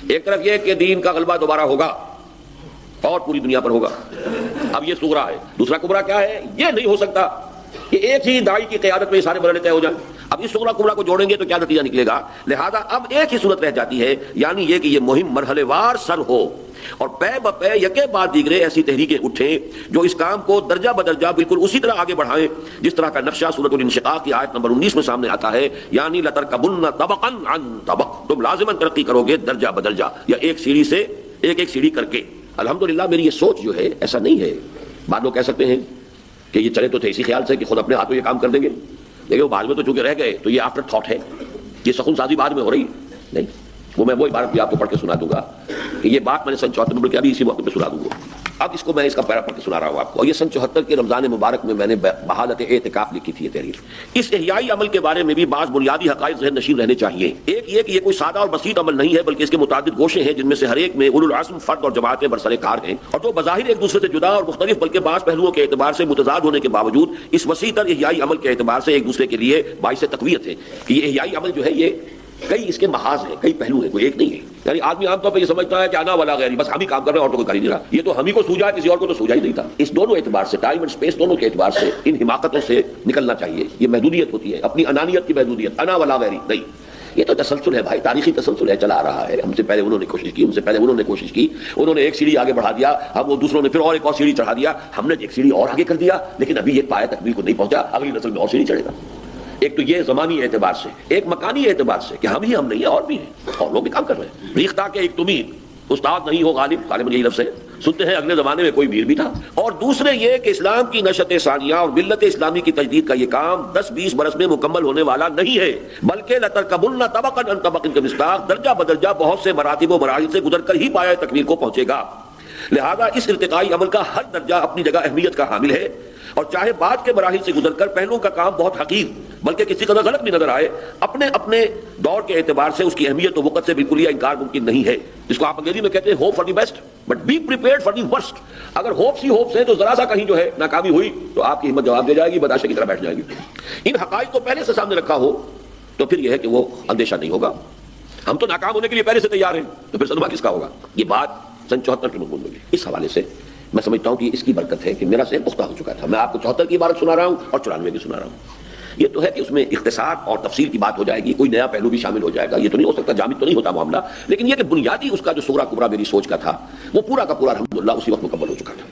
ایک طرف یہ کہ دین کا غلبہ دوبارہ ہوگا اور پوری دنیا پر ہوگا، اب یہ صغرا ہے. دوسرا کبرا کیا ہے؟ یہ نہیں ہو سکتا کہ ایک ہی داعی کی قیادت میں سارے مرحلے طے ہو جائیں. اب اس صغرا کبرا کو جوڑیں گے تو کیا نتیجہ نکلے گا؟ لہذا اب ایک ہی صورت رہ جاتی ہے، یعنی یہ کہ یہ مہم مرحلے وار سر ہو اور پے بپے یکے بعد دیگرے ایسی تحریکیں اٹھیں جو اس کام کو درجہ بدرجہ بالکل اسی طرح آگے بڑھائیں جس طرح کا نقشہ سورۃ الانشقاق کی آیت نمبر 19 میں سامنے آتا ہے، یعنی لترکبن طبقا عن طبق، تم لازماً ترقی کرو گے درجہ بدرجہ یا ایک سیڑھی سے ایک سیڑھی کر کے. الحمدللہ میری یہ سوچ جو ہے ایسا نہیں ہے. بعض لوگ کہہ سکتے ہیں کہ یہ چلے تو تھے اسی خیال سے کہ خود اپنے ہاتھوں یہ کام کر دیں گے، لیکن وہ بعد میں تو چونکہ رہ گئے تو یہ آفٹر تھاٹ ہے، یہ سخن سازی بعد میں ہو رہی نہیں. وہ میں وہ عبارت بھی آپ کو پڑھ کے سنا دوں گا کہ یہ بات میں نے سن 74 میں، بلکہ ابھی اسی موقع پہ سنا دوں گا. اب اس کو میں اس کا پیرا پڑھ کے سنا رہا ہوں آپ کو. اور یہ سن 74 کے رمضان مبارک میں نے بحالت اعتکاف لکھی تھی یہ تحریر. اس احیائی عمل کے بارے میں بھی بعض بنیادی حقائق ذہن نشین رہنے چاہیے. ایک یہ کہ یہ کوئی سادہ اور بسیط عمل نہیں ہے، بلکہ اس کے متعدد گوشے ہیں جن میں سے ہر ایک میں اولو العزم فرد اور جماعتیں برسر کار ہیں، اور جو بظاہر ایک دوسرے سے جدا اور مختلف بلکہ بعض پہلوؤں کے اعتبار سے متضاد ہونے کے باوجود اس وسیع تر احیائی عمل کے اعتبار سے ایک دوسرے کے لیے باعث تقویت ہے. کہ یہ احیائی عمل جو ہے یہ کئی اس کے محاذ ہیں، کئی پہلو ہیں، کوئی ایک نہیں ہے. یعنی آدمی عام طور پہ یہ سمجھتا ہے کہ انا ولا غیری، بس ہم ہی کام کر رہے ہیں اور تو کوئی کر ہی نہیں رہا. یہ تو ہم ہی کو سوجا ہے، کسی اور کو تو سوجا ہی نہیں تھا. اس دونوں اعتبار سے، ٹائم اینڈ اسپیس دونوں کے اعتبار سے ان حماقتوں سے نکلنا چاہیے. یہ محدودیت ہوتی ہے، اپنی انانیت کی محدودیت، انا ولا غیری نہیں. یہ تو تسلسل ہے بھائی، تاریخی تسلسل ہے، چلا آ رہا ہے. ہم سے پہلے انہوں نے کوشش کی، ہم سے پہلے انہوں نے کوشش کی، انہوں نے ایک سیڑھی آگے بڑھا دیا، اب وہ دوسروں نے پھر اور ایک اور سیڑھی چڑھا دیا، ہم نے ایک سیڑھی اور آگے کر دیا، لیکن ابھی ایک پایہ تکمیل کو نہیں پہنچا، اگلی نسل میں اور سیڑھی چڑھے گا. ایک تو یہ زمانی اعتبار سے، ایک مکانی اعتبار سے کہ ہم ہی ہم نہیں ہیں، اور بھی ہیں، اور لوگ بھی کام کر رہے ہیں. ریختہ کے ایک تمید استاد نہیں ہو غالب، غالباً یہی لفظ ہے، سنتے ہیں اگلے زمانے میں کوئی میر بھی تھا. اور دوسرے یہ کہ اسلام کی نشأت ثانیہ اور ملت اسلامی کی تجدید کا یہ کام 10-20 برس میں مکمل ہونے والا نہیں ہے، بلکہ لترکبن طبقا عن طبق کے مصداق درجہ بدرجہ بہت سے مراتب و مراحل سے گزر کر ہی پایہ تکمیل کو پہنچے گا. لہذا اس ارتقائی عمل کا ہر درجہ اپنی جگہ اہمیت کا حامل ہے، اور چاہے بعد کے مراحل سے گزر کر پہلوں کا کام بہت حقیر بلکہ کسی قدر غلط بھی نظر آئے، اپنے اپنے دور کے اعتبار سے اس کی اہمیت و وقت سے بالکل یہ انکار ممکن نہیں ہے. جس کو آپ انگریزی میں کہتے ہیں hope for the best but be prepared for the worst. اگر ہوپس ہی ہوپس ہیں تو ذرا سا کہیں جو ہے ناکامی ہوئی تو آپ کی ہمت جواب دے جائے گی، بداشے کی طرح بیٹھ جائے گی. ان حقائق کو پہلے سے سامنے رکھا ہو تو پھر یہ ہے کہ وہ اندیشہ نہیں ہوگا. ہم تو ناکام ہونے کے لیے پہلے سے تیار ہیں، تو پھر صدمہ کس کا ہوگا؟ یہ بات سن 74 کے مضمون میں. اس حوالے سے میں سمجھتا ہوں کہ اس کی برکت ہے کہ میرا ذہن پختہ ہو چکا تھا. میں آپ کو 74 کی عبارت سنا رہا ہوں اور 94 کی سنا رہا ہوں. یہ تو ہے کہ اس میں اختصار اور تفصیل کی بات ہو جائے گی، کوئی نیا پہلو بھی شامل ہو جائے گا. یہ تو نہیں ہو سکتا، جامد تو نہیں ہوتا معاملہ، لیکن یہ کہ بنیادی اس کا جو صغرا کبرا میری سوچ کا تھا وہ پورا کا پورا الحمدللہ اسی وقت مکمل ہو چکا تھا.